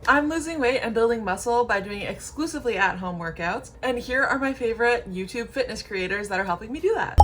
I'm losing weight and building muscle by doing exclusively at-home workouts, and here are my favorite YouTube fitness creators that are helping me do that.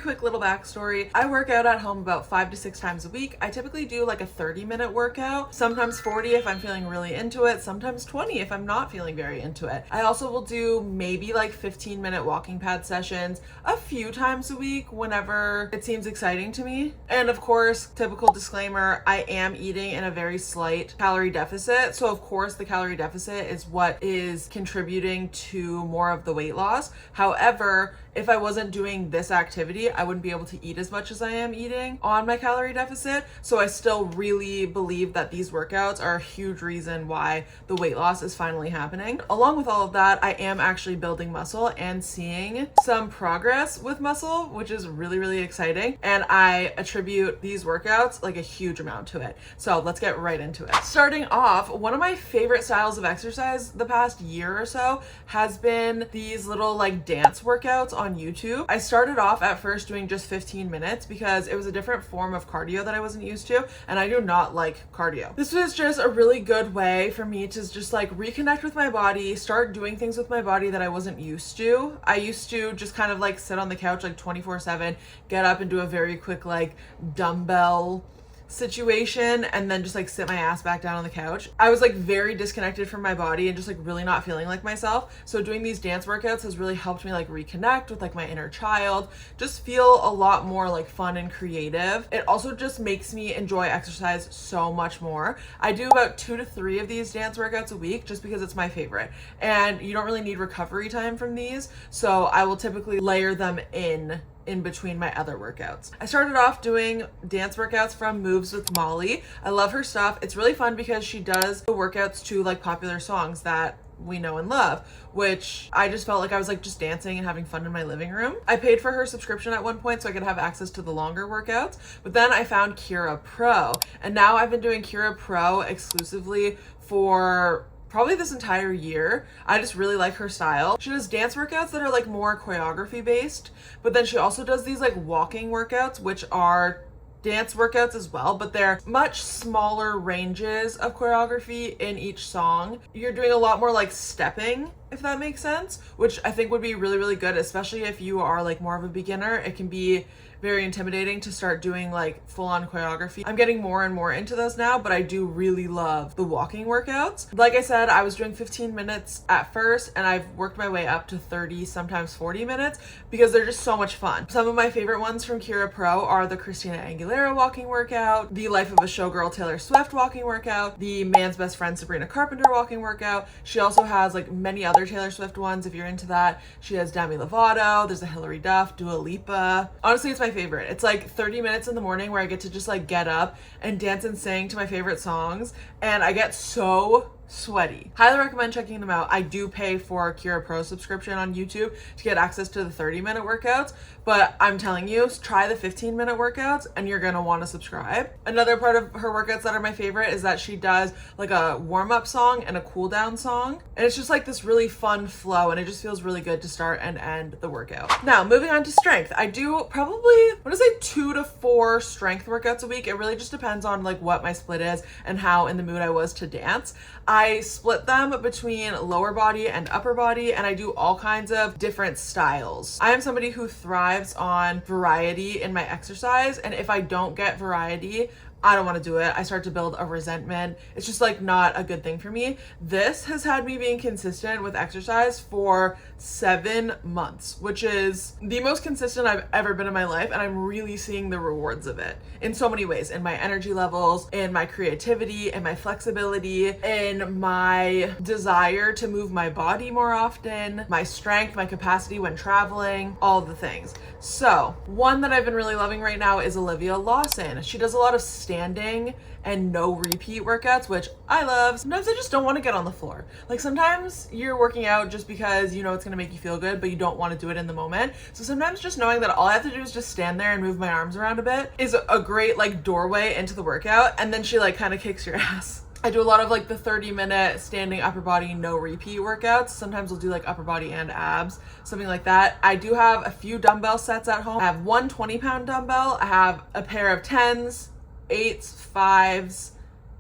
Quick little backstory. I work out at home about 5 to 6 times a week. I typically do like a 30-minute workout, sometimes 40 if I'm feeling really into it, sometimes 20 if I'm not feeling very into it. I also will do maybe like 15-minute walking pad sessions a few times a week whenever it seems exciting to me. And of course, typical disclaimer, I am eating in a very slight calorie deficit. So of course the calorie deficit is what is contributing to more of the weight loss. However, if I wasn't doing this activity, I wouldn't be able to eat as much as I am eating on my calorie deficit. So I still really believe that these workouts are a huge reason why the weight loss is finally happening. Along with all of that, I am actually building muscle and seeing some progress with muscle, which is really, really exciting. And I attribute these workouts like a huge amount to it. So let's get right into it. Starting off, one of my favorite styles of exercise the past year or so has been these little like dance workouts on YouTube. I started off at first doing just 15 minutes because it was a different form of cardio that I wasn't used to, and I do not like cardio. This was just a really good way for me to just like reconnect with my body, start doing things with my body that I wasn't used to. I used to just kind of like sit on the couch like 24/7, get up and do a very quick like dumbbell situation and then just like sit my ass back down on the couch. I was like very disconnected from my body and just like really not feeling like myself. So doing these dance workouts has really helped me like reconnect with like my inner child, just feel a lot more like fun and creative. It also just makes me enjoy exercise so much more. I do about 2 to 3 of these dance workouts a week just because it's my favorite, and you don't really need recovery time from these, so I will typically layer them in between my other workouts. I started off doing dance workouts from Moves with Molly. I love her stuff. It's really fun because she does the workouts to like popular songs that we know and love, which I just felt like I was like just dancing and having fun in my living room. I paid for her subscription at one point so I could have access to the longer workouts, but then I found Kyra Pro, and now I've been doing Kyra Pro exclusively for probably this entire year. I just really like her style. She does dance workouts that are like more choreography based, but then she also does these like walking workouts, which are dance workouts as well, but they're much smaller ranges of choreography in each song. You're doing a lot more like stepping, if that makes sense, which I think would be really, really good, especially if you are like more of a beginner. It can be very intimidating to start doing like full-on choreography. I'm getting more and more into those now, but I do really love the walking workouts. Like I said, I was doing 15 minutes at first, and I've worked my way up to 30, sometimes 40 minutes because they're just so much fun. Some of my favorite ones from Kyra Pro are the Christina Aguilera walking workout, the Life of a Showgirl Taylor Swift walking workout, the Man's Best Friend Sabrina Carpenter walking workout. She also has like many other Taylor Swift ones if you're into that. She has Demi Lovato, there's a Hilary Duff, Dua Lipa. Honestly, it's my favorite. It's like 30 minutes in the morning where I get to just like get up and dance and sing to my favorite songs, and I get so sweaty. Highly recommend checking them out. I do pay for Kyra Pro subscription on YouTube to get access to the 30-minute workouts, but I'm telling you, try the 15-minute workouts and you're gonna want to subscribe. Another part of her workouts that are my favorite is that she does like a warm-up song and a cool-down song, and it's just like this really fun flow, and it just feels really good to start and end the workout. Now, moving on to strength. I do probably, I'm gonna say 2 to 4 strength workouts a week. It really just depends on like what my split is and how in the mood I was to dance. I split them between lower body and upper body, and I do all kinds of different styles. I am somebody who thrives on variety in my exercise, and if I don't get variety, I don't want to do it. I start to build a resentment. It's just like not a good thing for me. This has had me being consistent with exercise for 7 months, which is the most consistent I've ever been in my life. And I'm really seeing the rewards of it in so many ways, in my energy levels, in my creativity, in my flexibility, in my desire to move my body more often, my strength, my capacity when traveling, all the things. So one that I've been really loving right now is Olivia Lawson. She does a lot of standing and no repeat workouts, which I love. Sometimes I just don't want to get on the floor. Like sometimes you're working out just because you know it's going to make you feel good, but you don't want to do it in the moment. So sometimes just knowing that all I have to do is just stand there and move my arms around a bit is a great like doorway into the workout. And then she like kind of kicks your ass I do a lot of like the 30-minute standing upper body, no repeat workouts. Sometimes I'll do like upper body and abs, something like that. I do have a few dumbbell sets at home. I have one 20-pound dumbbell. I have a pair of 10s, 8s, 5s,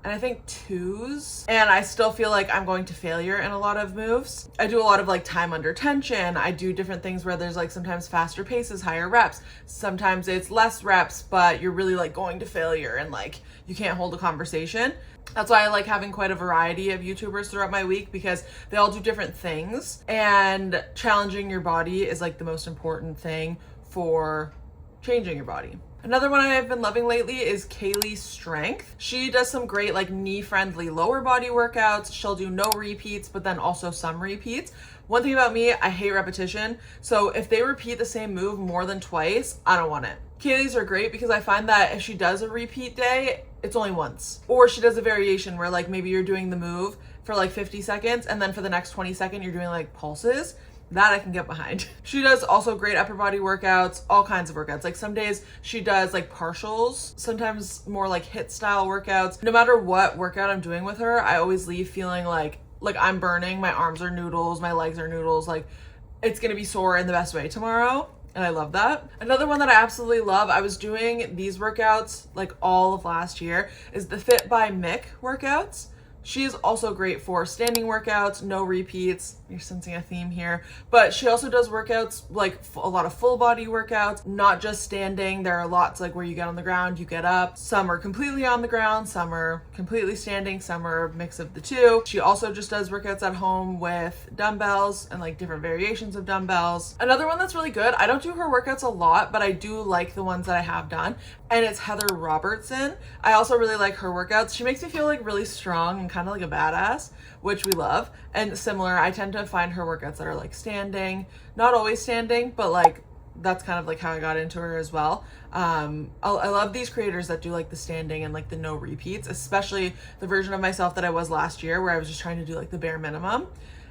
and I think 2s. And I still feel like I'm going to failure in a lot of moves. I do a lot of like time under tension. I do different things where there's like sometimes faster paces, higher reps. Sometimes it's less reps, but you're really like going to failure and like you can't hold a conversation. That's why I like having quite a variety of YouTubers throughout my week, because they all do different things, and challenging your body is like the most important thing for changing your body. Another one I've been loving lately is Kaleigh Strength. She does some great like knee-friendly lower body workouts. She'll do no repeats, but then also some repeats. One thing about me, I hate repetition. So if they repeat the same move more than twice, I don't want it. Kaleigh's are great because I find that if she does a repeat day, it's only once. Or she does a variation where like maybe you're doing the move for like 50 seconds and then for the next 20 seconds you're doing like pulses. That I can get behind. She does also great upper body workouts, all kinds of workouts. Like some days she does like partials, sometimes more like HIIT style workouts. No matter what workout I'm doing with her, I always leave feeling like I'm burning, my arms are noodles, my legs are noodles, like it's gonna be sore in the best way tomorrow. And I love that. Another one that I absolutely love, I was doing these workouts like all of last year, is the Fit By Mik workouts. She is also great for standing workouts, no repeats. You're sensing a theme here. But she also does workouts, like a lot of full body workouts, not just standing. There are lots like where you get on the ground, you get up. Some are completely on the ground, some are completely standing, some are a mix of the two. She also just does workouts at home with dumbbells and like different variations of dumbbells. Another one that's really good, I don't do her workouts a lot, but I do like the ones that I have done, and it's Heather Robertson. I also really like her workouts. She makes me feel like really strong and kind of like a badass, which we love. And similar, I tend to find her workouts that are like standing, not always standing, but like that's kind of like how I got into her as well. I love these creators that do like the standing and like the no repeats, especially the version of myself that I was last year where I was just trying to do like the bare minimum.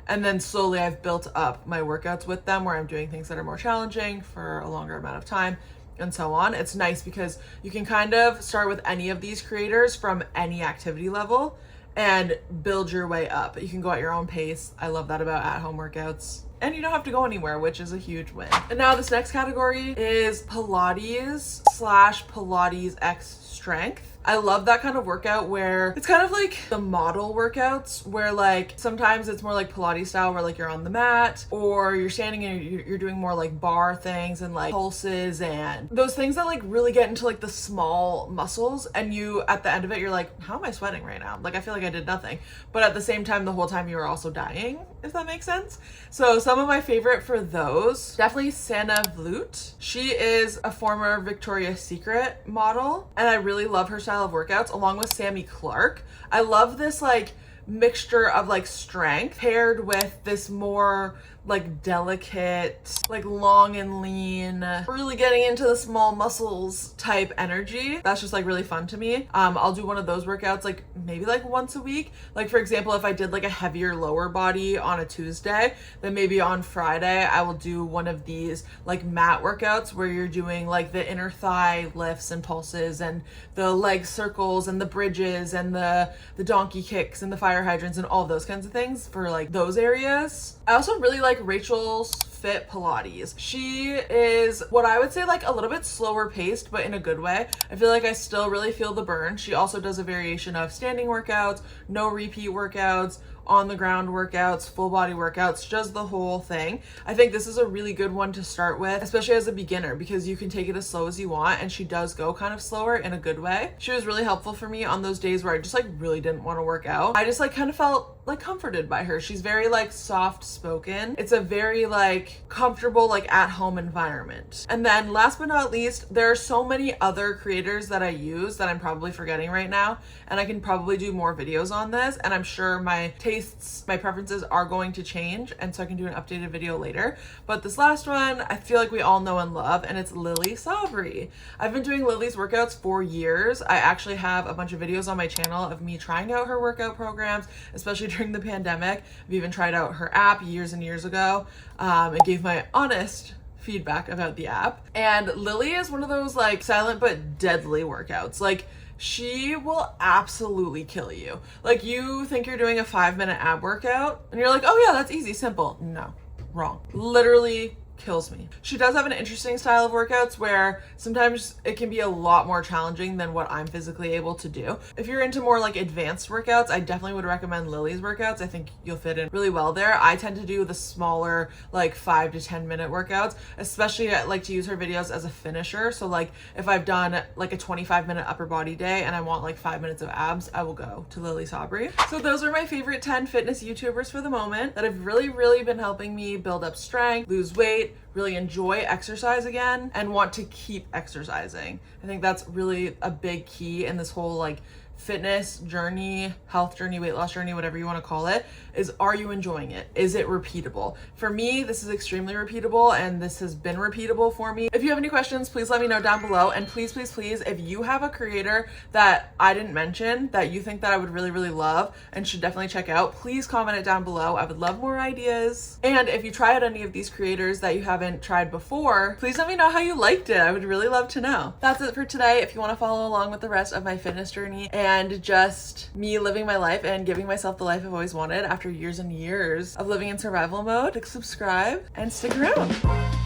And then slowly I've built up my workouts with them where I'm doing things that are more challenging for a longer amount of time and so on. It's nice because you can kind of start with any of these creators from any activity level and build your way up. You can go at your own pace. I love that about at-home workouts. And you don't have to go anywhere, which is a huge win. And now this next category is Pilates / Pilates X Strength. I love that kind of workout where it's kind of like the model workouts where like sometimes it's more like Pilates style where like you're on the mat or you're standing and you're doing more like bar things and like pulses and those things that like really get into like the small muscles, and you at the end of it you're like, how am I sweating right now? Like I feel like I did nothing, but at the same time the whole time you were also dying, if that makes sense. So some of my favorite for those, definitely Sanne Vloet. She is a former Victoria's Secret model and I really love her style of workouts, along with Clarke. I love this like mixture of like strength paired with this more like delicate, like long and lean, really getting into the small muscles type energy. That's just like really fun to me. I'll do one of those workouts like maybe like once a week. Like for example, if I did like a heavier lower body on a Tuesday, then maybe on Friday I will do one of these like mat workouts where you're doing like the inner thigh lifts and pulses and the leg circles and the bridges and the donkey kicks and the fire hydrants and all those kinds of things for like those areas. I also really like Rachel's Fit Pilates. She is what I would say like a little bit slower paced, but in a good way. I feel like I still really feel the burn. She also does a variation of standing workouts, no repeat workouts, on the ground workouts, full body workouts, just the whole thing. I think this is a really good one to start with, especially as a beginner, because you can take it as slow as you want, and she does go kind of slower in a good way. She was really helpful for me on those days where I just like really didn't want to work out. I just like kind of felt like comforted by her. She's very like soft spoken. It's a very like comfortable like at home environment. And then last but not least, there are so many other creators that I use that I'm probably forgetting right now, and I can probably do more videos on this, and I'm sure my tastes, my preferences are going to change, and so I can do an updated video later. But this last one I feel like we all know and love, and it's Lilly Sabri. I've been doing Lilly's workouts for years. I actually have a bunch of videos on my channel of me trying out her workout programs, especially during the pandemic. I've even tried out her app years and years ago, and gave my honest feedback about the app. And Lilly is one of those like silent but deadly workouts. Like, she will absolutely kill you. Like, you think you're doing a 5-minute ab workout and you're like, oh yeah, that's easy, simple. No, wrong. Literally kills me. She does have an interesting style of workouts where sometimes it can be a lot more challenging than what I'm physically able to do. If you're into more like advanced workouts, I definitely would recommend Lilly's workouts. I think you'll fit in really well there. I tend to do the smaller like 5 to 10 minute workouts, especially I like to use her videos as a finisher. So like if I've done like a 25-minute upper body day and I want like 5 minutes of abs, I will go to Lilly Sabri. So those are my favorite 10 fitness YouTubers for the moment that have really been helping me build up strength, lose weight, really enjoy exercise again, and want to keep exercising. I think that's really a big key in this whole like fitness journey, health journey, weight loss journey, whatever you want to call it, is are you enjoying it? Is it repeatable? For me, this is extremely repeatable, and this has been repeatable for me. If you have any questions, please let me know down below. And please, if you have a creator that I didn't mention that you think that I would really love and should definitely check out, please comment it down below. I would love more ideas. And if you try out any of these creators that you haven't tried before, please let me know how you liked it. I would really love to know. That's it for today. If you want to follow along with the rest of my fitness journey and just me living my life and giving myself the life I've always wanted after years and years of living in survival mode, click subscribe and stick around.